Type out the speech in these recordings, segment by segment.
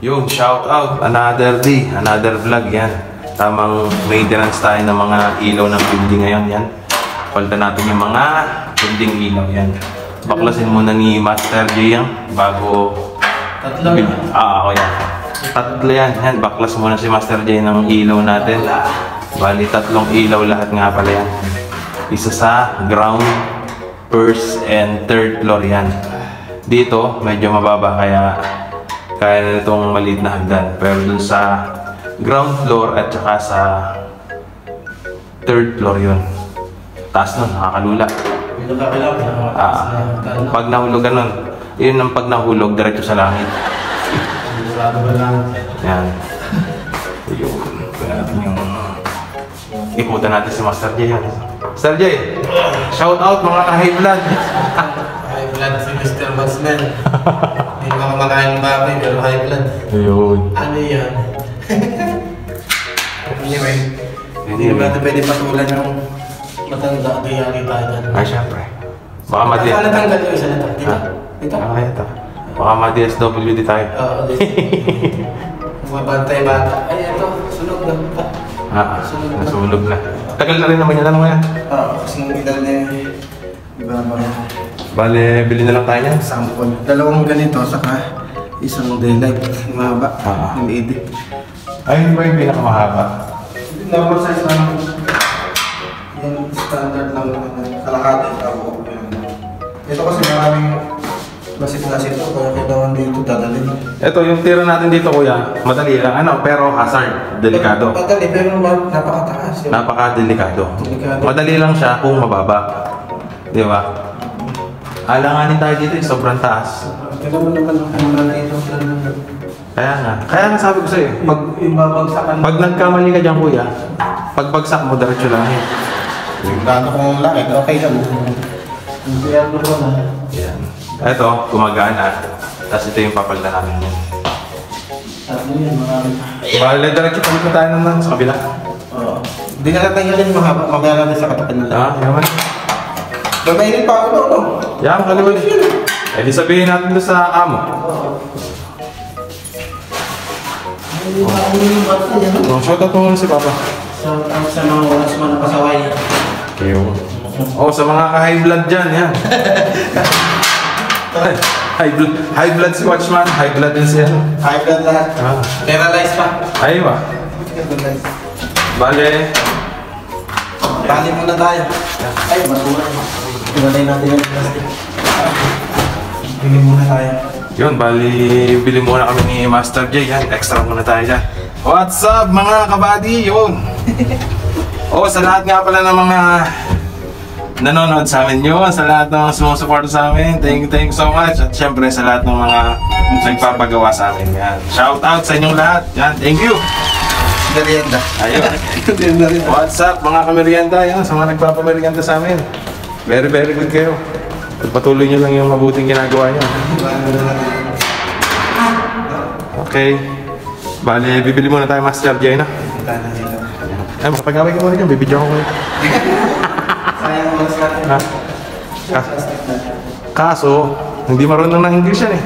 Yun, shout out. Another day, another vlog yan. Tamang maintenance tayo ng mga ilaw ng building ngayon yan. Palitan natin yung mga building ilaw yan. Baklasin muna ni Master J yan bago... Tatlo? Ako yan. Tatlo yan. Yan, baklas muna si Master J ng ilaw natin. Bali, 3 ilaw lahat nga pala yan. Isa sa ground, first and third floor yan. Dito, medyo mababa kaya na itong maliit na hagdan. Pero dun sa ground floor at saka sa third floor yun. Taas nun, nakakalula. Pag nahulog ganun, yun ang pag nahulog, diretso sa langit. Yan. Yun. Kaya natin yung ikutan natin si Master J yan. Master J, shout out mga ka-high blood. High blood si Mr. Batsman. Hindi naman kumakain ng baboy, pero high blood. Ayun. Ano yan? Anyway, hindi naman natin pwede patulan ng matanda. Diyari tayo dyan. Ay, syempre. Baka ma-DS... Saan natanggal yung isa na ito? Dito? Dito? Ito. Baka ma-DSWD tayo. Oo, dito. Mabantay bata. Ay, ito. Sunog na. Nasunog na. Tagal na rin naman yan. Ano yan? Oo, kasing edad na yun. Iba ba? Bale, bili na lang tayo niyan. Sample. 2 ganito, saka isang daylight. Mahaba. Yung edit. Ayun ba yung pinakamahaba? Normal size lang. Yan, standard lang naman. Kalahati. Ito kasi maraming basit-basit ito. Kaya kailangan dito dadalhin. Ito, yung tira natin dito kuya, madali lang. Pero hazard. Delikado. Madali, pero napakataas. Napaka-delikado. Delikado. Madali lang siya kung mababa. Di ba? Alanganin tayo dito, sobrang taas. Kailangan naman ang camera dito. Kaya nga sabi ko sa'yo, pag nagkamali ka dyan kuya, pagbagsak mo, diretso lang eh. Yung gato kong laki, okay lang. Hindi yan ko na. Yan. Ito, gumagana. Tapos ito yung papalda namin yan. Ano yan, marami. Bale, diretso palit na tayo naman sa kabila. Oo. Hindi na natanggalin yung mahaba. Mamaya natin sa katapan nila. Yaman. Gamainin pa ako doon, no? Yan, kaliwan. Eh, di sabihin natin doon sa amo. Shoutout mo muna si Papa. Sa mga oras mo na pasaway. Sa mga ka-high blood dyan, yan. High blood si Watchman, high blood din siya. High blood lahat. Paralyzed pa. Aywa. Bale. Bali muna tayo. Ay, basura. Iwalay natin yung plastic. Bili muna tayo. Yun, bali, bili muna kami ni Master J. Yan, extra muna tayo dyan. What's up mga kabady? Yun. Sa lahat nga pala ng mga nanonood sa amin yun, sa lahat ng sumusuporta sa amin, thank you so much. At syempre sa lahat ng mga nagpapagawa sa amin. Yan. Shout out sa inyong lahat. Yan, thank you. Merienda. Ayun. What's up mga kamerienda? Yan, sa mga nagpapamerienda sa amin. Very good kayo. Patuloy nyo lang yung mabuting ginagawa nyo. Okay. Bale, bibili muna tayo Master J na. Ay, makapag-away ka muna dyan. Bibidyo ko muna. Sayang mo sa Kaso, hindi marunong ng English yan eh.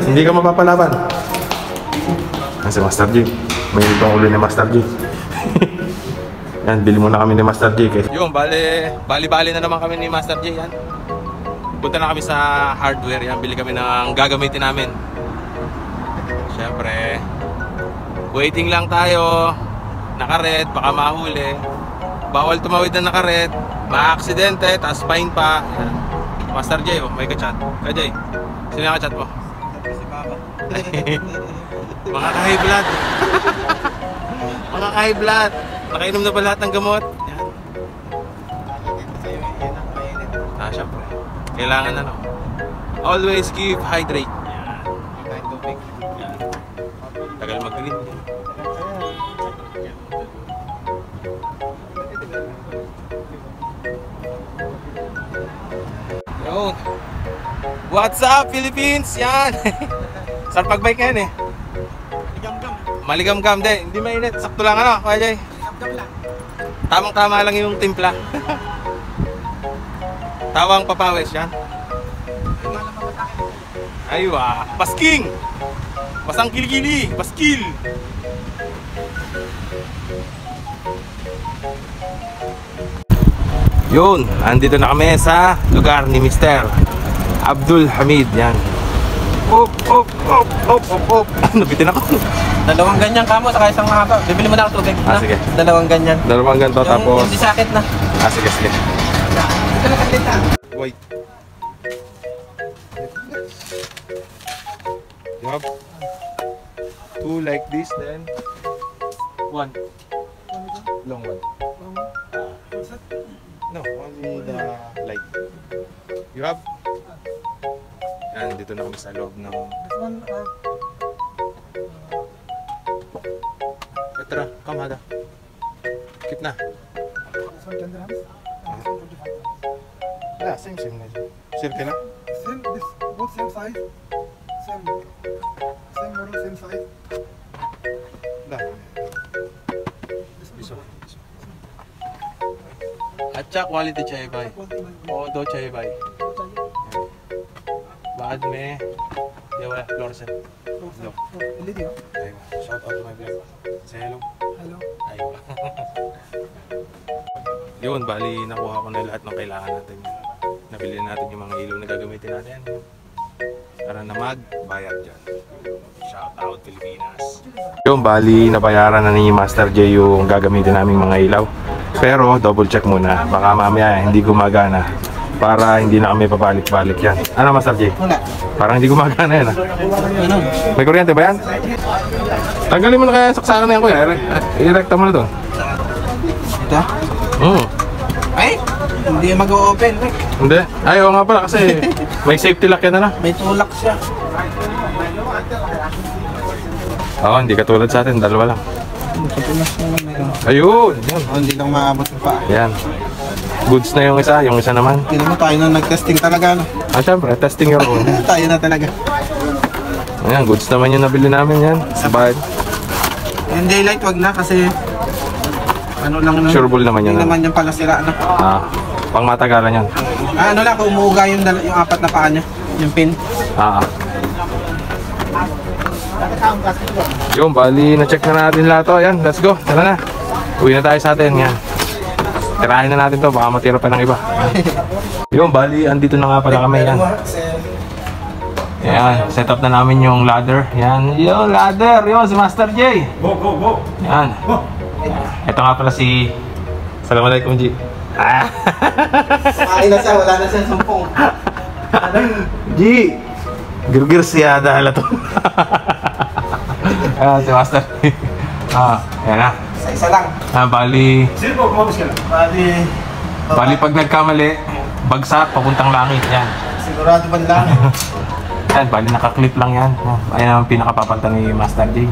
Hindi ka mapapalaban. Yan si Master J. May ibang ulo ni Master J. Yan, bili muna kami ni Master J. Yung, bali na naman kami ni Master J. Yan. Punta na kami sa hardware. Yan, bili kami ng gagamitin namin. Siyempre, waiting lang tayo. Nakared, baka mahuli. Bawal tumawid na nakared. Ma-aksidente, tapos fine pa. Yan. Master J, may ka-chat. Ka-J, sino yung ka-chat mo? Si Papa. Mga ka-high blood. Mga ka-high blood. Nakainom na ba lahat ng gamot? Yan. Siyempre. Kailangan always keep hydrate. Yan. Yan. Tagal mag-green. Yun. What's up Philippines? Yan. Saan pag-bike yan eh? Maligam-gam din. Hindi mainit. Sakto lang Kuya Jay? Maligam-gam lang. Tamang-tama lang yung timpla. Tawang papawis yan. Aywa. Basking! Pasang kilikili! Paskil! Yun, andito na kami sa lugar ni Mr. Abdul Hamid. Yan. Op, op, op, op, op, op. Nabitin ako. Dalawang ganyan kamo, saka isang mahaba. Bibili mo na ako tubig. Ah, sige. Dalawang ganyan. Dalawang ganito tapos... Hindi sakit na. Ah, sige, sige. Ito na kandita. Wait. You have two like this, then one long one. No, only the light. You have? Yan, dito na kami sa loob ng... Tara, come Hada. Keep na. Yeah, same. Circle na? Same, this, both same size. Same model, same size. अच्छा क्वालिटी चाहिए भाई और दो चाहिए भाई बाद में ये वाला फ्लोरेसेंट लो LED, no? Shout out to my vlog. Say hello. Hello. Ayun. Yun, bali nakuha ko na lahat ng kailangan natin. Nabili natin yung mga ilaw na gagamitin natin. Para na magbayad dyan. Shout out Pilipinas. Yung bali nabayaran na ni Master J yung gagamitin naming mga ilaw. Pero double check muna. Baka mamaya hindi gumagana. Para hindi na kami papalik-balik yan. Ano Master J? Wala. Parang hindi gumagana yan. Ano? May kuryente ba yan? Tanggalin mo na kaya saksakan na yan kuya. I-recta mo na to. Ito? Ay! Hindi mag-o-open. Hindi. Ay, oo nga pala kasi may safety lock yan na. May tulak siya. Oo, hindi katulad sa atin. Dalawa lang. Katulas naman na yun. Ayun! Yan. Hindi lang maabot yung paa. Yan. Goods na yung isa naman. Hindi mo tayo na nag-testing talaga. No? Ah, syempre, testing your own. Tayo na talaga. Ayan, goods naman yung nabili namin yan. Sabad. Yung daylight wag na kasi ano lang nun. Sureball naman yan. Hindi naman yung pala sira. Ano? Ah, pang matagalan yan. Ano lang, kung umuuga yung apat na paa niya. Yung pin. Ah. Yung, bali, na-check na natin lahat to. Ayan, let's go. Tara na. Uwi na tayo sa atin. Yan. Tirahin na natin to, baka matira pa ng iba. Yung, bali, andito na nga pala kami. Yan. Yan, set up na namin yung ladder. Yan, yung ladder. Yung, si Master J. Go. Yan. Ito nga pala si... Assalamualaikum, G. Sakain na siya, wala na siya sumpong. G! Girgir siya dahil ito. Ayan, si Master. Ayan na. Isa lang. Bali... Bali, Bali pag nagkamali, bagsak, papuntang langit. Yan. sigurado ba lang? Yan, bali nakaklip lang yan. Ayan ang pinakapapalta ni Master J.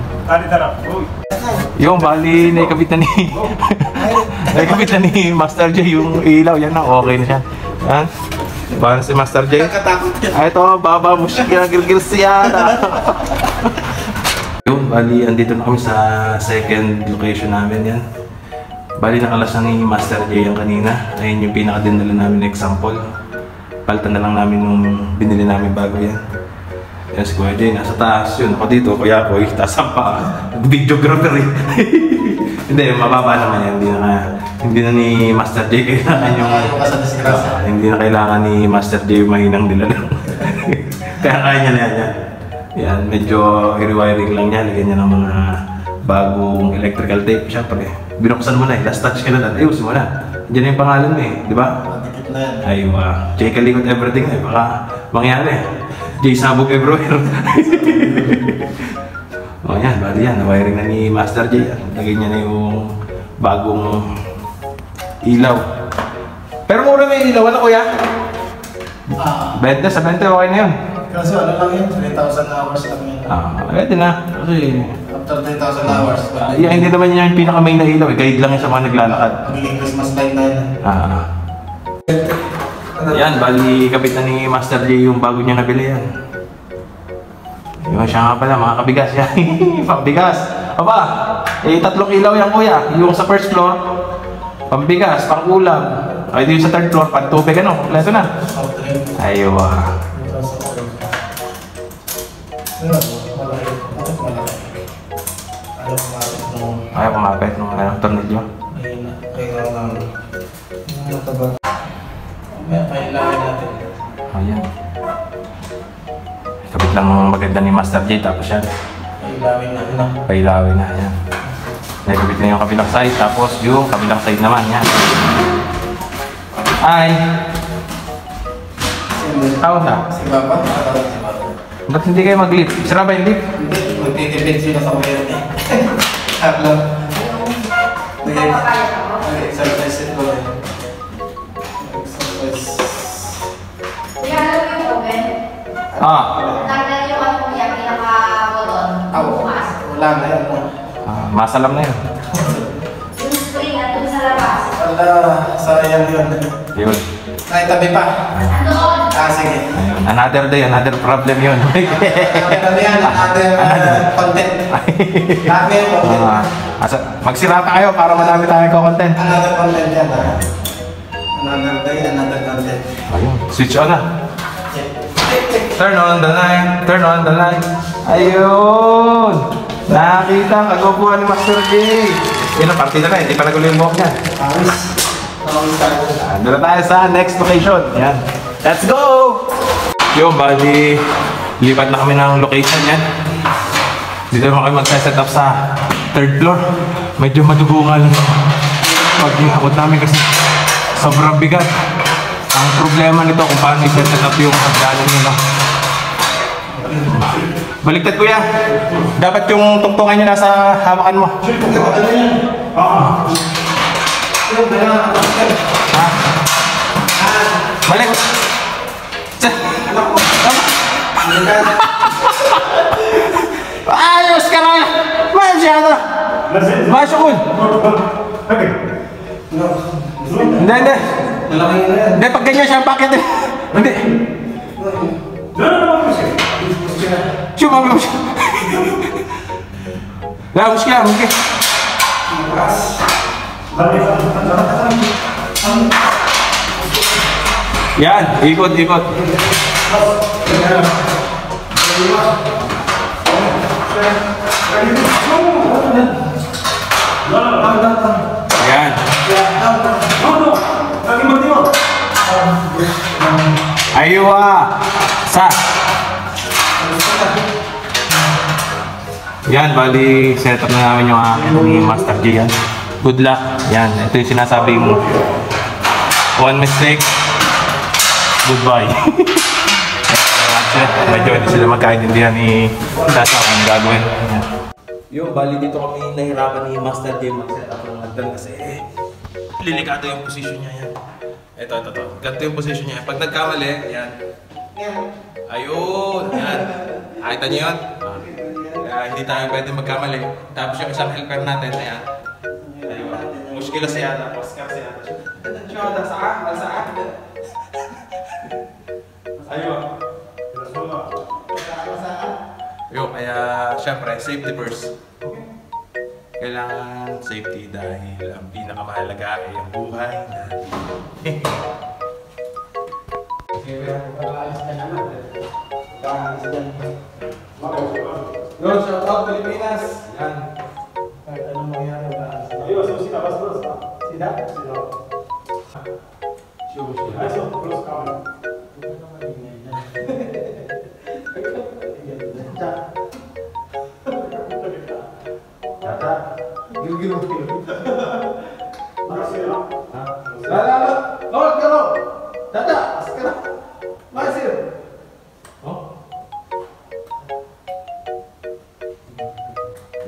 Yung bali naikabit na ni... naikabit na ni Master J yung ilaw. Yan na, okay na siya. Yan. Bali si Master J. Nakatakot ka. Ay, ito, baba mo siya, girgir siya. Yung, bali, andito na kami sa second location namin yan. Bali, nakalas na ni Master J yung kanina. Ayun yung pinakadinala namin na example. Palitan na lang namin nung binili namin bago yan. Yan si Kuya J, nasa taas yun. Ako dito, Kuya Koy, taas ang paa. Videographer eh. Hindi, mababa naman yan. Hindi na ni Master J kailangan yung... hindi na kailangan ni Master J yung mahinang nila lang. Kaya kaya niya na yan. Yan, medyo i-rewiring lang niya. Lagyan niya ng mga bagong electrical tape. Siyempre, binuksan mo na eh. Last touch ka na lang. Ayusin mo na. Diyan na yung pangalan mo eh. Di ba? Aywa. J Kalikot everything eh. Baka mangyari. J Sabog everywhere. O yan, bali yan. Nawiring na ni Master J. Lagyan niya na yung bagong ilaw. Pero mura na yung ilaw. Ano kuya? 20 sa 20. Okay na yun. Kasi ano lang yun, 3,000 hours lang yun. Pwede na. Kasi... After 3,000 hours. yeah, hindi naman yan yung pinaka-main na ilaw. Guide lang yan sa mga naglalakad. Magiging Christmas light na yun. Yan, bali kapit na ni Master J yung bago niya nabili yan. Yung siya nga pala, mga kabigas yan. Pambigas. Aba, tatlong ilaw yan kuya. Yung sa first floor, pambigas, pang-ulam. Ay, yung sa third floor, pantubig ano. Leto na. Aywa. Ayaw kumapit nung... Ayaw kumapit nung tornilyo. Ayun na. Kaya lang. Yung mataba. May kailangan natin. Ayan. Kabit lang maganda ni Master J, tapos yan. Kailawin na. Ano? Pailawin na, yan. Nakabit na yung kabilang side, tapos yung kabilang side naman, yan. Ay! Tawag na. Si Papa? Nakatawag si Papa. Ba't hindi kayo mag-lift? Sira ba yung lift? Hindi. Magtitipid sila sa kuya niya. Hablo. Nag-exercise ito eh. Exercise. Kaya alam mo yung oven? Ah! Nagdala yung ano niya, pinaka-button. Bukas. Wala na yan. Masalam na yun. Yung spring at dun sa labas. Wala. Sayang yun. Yun. Ay, tabi pa. Andoon. Sige. Ayun. Another day, another problem yun. Tabi yan. Another content. Tabi yung content. Magsira pa kayo para madami tayong content. Another content yan. Another day, another content. Ayun. Switch on na. Turn on the light. Turn on the light. Ayun. Nakita, kagupuhan ni Master J. Yun ang partida na, hindi pa nagulo yung buhok niya. Ayos. Doon na tayo sa next location. Yan. Let's go! Yo, bali, lipat na kami ng location yan. Dito naman kami mag-set up sa third floor. Medyo madugungan pag-ihakot namin kasi sobrang bigat. Ang problema nito kung paano i-set up yung pagdalan nila. Baliktad kuya. Dapat yung tungtungan nyo nasa hawakan mo. Ha? Balik! Ayos ka na! Masyado! Masyukul! Hindi, hindi. Hindi, pag ganyan siya, bakit? Hindi. Siya, mami mo siya. Lamos ka, mami. Yan, ikot, ikot. Yan. Aywa. Sa. Yan, bali set up na namin yung ni Master J yan. Good luck. Yan, ito yung sinasabi mo. One mistake. Goodbye. Medyo hindi sila magkaintindihan ni Sasa kung gagawin. Yung bali dito kami nahirapan ni Master J mag-set up ng hagdan kasi lilikado yung position niya yan. Ito. Ganito yung position niya. Pag nagkamali, yan. Ayun, yan. Nakita niyo yun? Hindi tayo pwede magkamali. Tapos yung isang helper natin, ayan. Ayun. Muskila siya na. Oscar siya na. Siya, saan? Ayun. Yo, kaya syempre, safety first. Kailangan safety dahil ang pinakamahalaga ay ang buhay natin. Yo, shout out Pilipinas! Yan. Ano mangyari ba? Ayun, so sila bas bros ha? Sida? Ay, so bros ka man. Bros sila.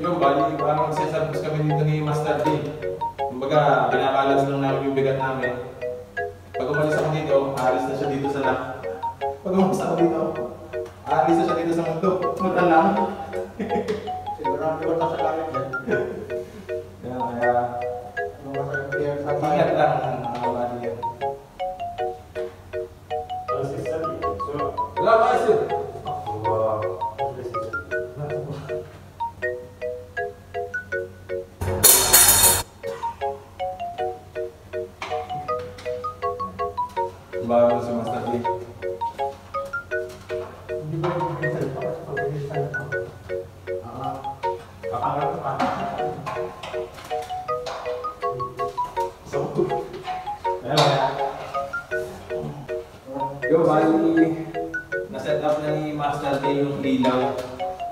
Yung bali, parang magsasarpos kami dito ni Master D. Kumbaga, binabalance lang namin yung bigat namin. Pag umalis ako dito, aalis na siya dito sa lock. Pag umalis ako dito, aalis na siya dito sa mundo. Mutan lang. Sigurado ko na sa langit yan. Kaya, ingat lang ang mga bali yan. Wala ba kasi? Bago si Master D. Yo, bali, na-set up na ni Master J yung ilaw.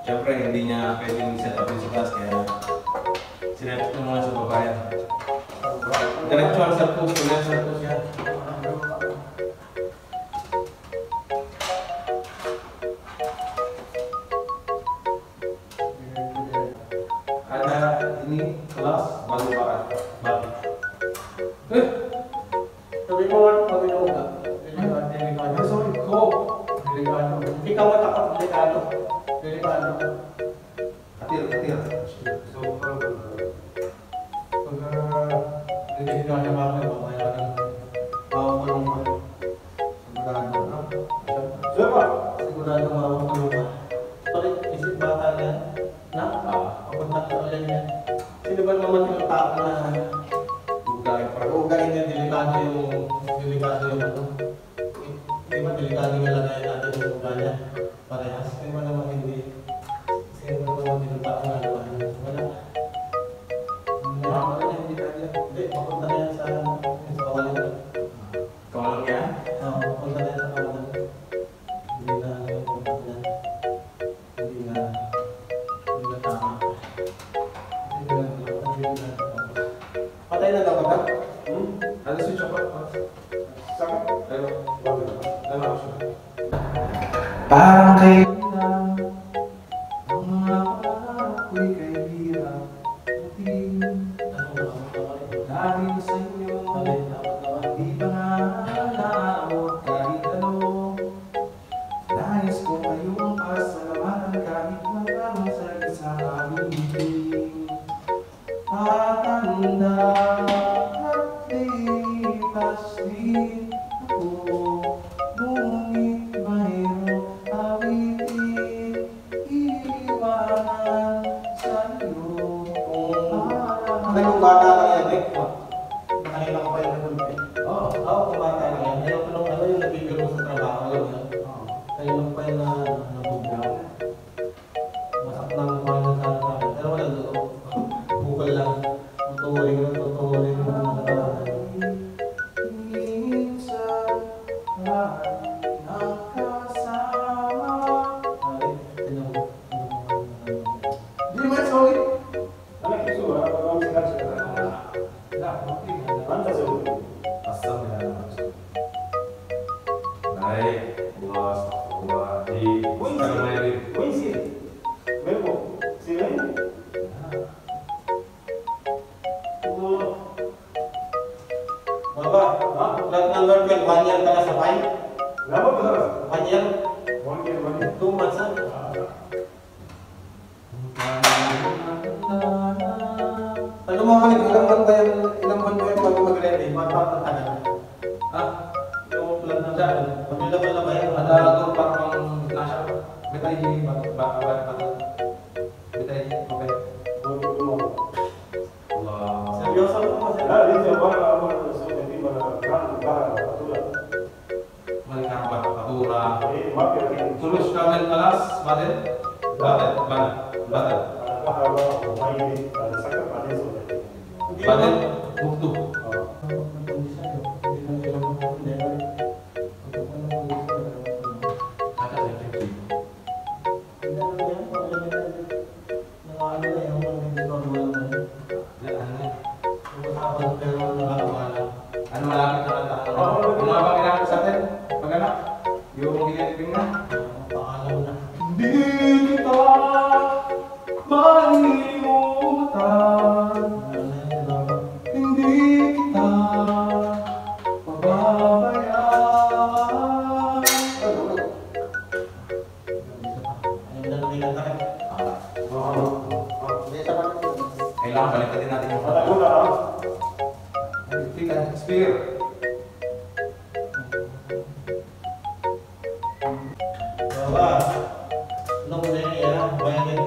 Siyempre, hindi niya pwedeng set up yung sa taas, kaya sinet ko muna sa baba yan. Diretso ang sarpos, ulit sarpos yan. Ada ini kelas baru barat. Sabi mo, sabi mo ka. Delikado. Sorry ko. Delikado. Ikaw at ako, delikado. Delikado. Katil, katil. So, pag hindi ka naman ako, kaya nang makakulong ka. Sigurado, no? Sigurado makakulong ka. Sorry, isip bata na yan? Na? Papunta ka ulit yan. Sino ba naman yung tao na ugain niya, delikado yung ano? Di ba delikado yung lagay natin yung uga niya? Parehas. Sino ba naman hindi? Sino ba naman yung tao na gawa niya? Wala. Hindi kaya. Hindi, papunta na yan sa kawalan. Kawalan yan? Oo, papunta na yan sa kawalan. Hindi na ano yung papunta yan. Hindi na tama. Patay na daw ba? Ano switch off? Parang kailan ang mga ako'y kaibigan dahil sa inyo di ba nga naabot kahit ano. Nais ko kayong pasalamatan kahit magkama sa isang aming hiling. Tatanda at lipas din ako, ngunit mayroong awitin iwanan sa iyo. Ay, kung bata lang yan, eh. Kanina ko pa yung nagulpi. Oo, kung bata lang yan. Ayaw ko nung ano yung nabibiro sa trabaho. Ayaw yan. Ayaw lang pa yung nabubyaw. Masak lang pa yung nagkakaroon. Pero wala doon. Bukal lang. Tutuloy mo nakakaroon. Minsan ay nakasama. Ay, tinan mo. Di man, sorry. Baba, flat number 12, 1 year ka na sa file? 1 year? 2 months na? Ano mo kami, ilang buwan ba yung bago mag-ready? Magpapatagal. Yung flat number 12, available na ba yan? Ada parang nasa betay Seryoso mo mo sir? Malikarbat patura. Tulus kamel kelas badet. Badet buktu. Ano malapit na kanta? Ano nga ba kailangan sa atin? Pag-anak? Yung ginitiping na? Paalam na. Di kita malimutan. Hindi kita pababayaan. Kailangan balikan din natin yung spear. Baba, nung niya, mainit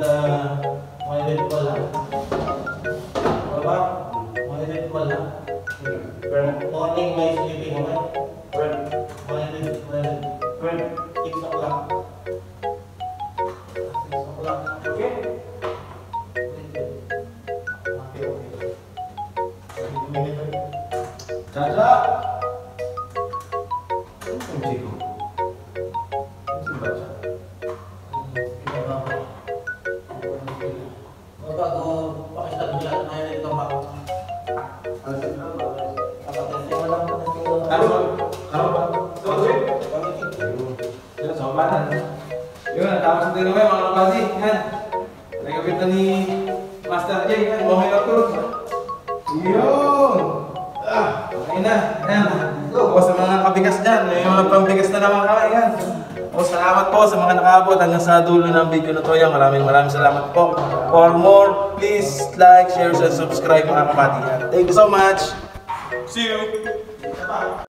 wala. Baba, mainit wala. Morning may sleeping, okay? Mainit. 6 o'clock. 6 o'clock. Okay? Chacha! Ano ang chico? Ano ba siya? Bago pakita ko dyan na yun ito ba? Kapatid mo lang po na ito. Ano ba? Yun, so panan. Yun, tapos din naman mga kapatid. Yan. Nagkapit na ni Master J. Yan, okay na tulog. Yun! Okay na. Yan. O sa mga kabigas dyan, may mga pambigas na naman kami. Yan. O salamat po sa mga nakaabot hanggang sa dulo ng video na to. Yan, maraming salamat po. For more, please like, share, and subscribe mga kapatid. Thank you so much. See you!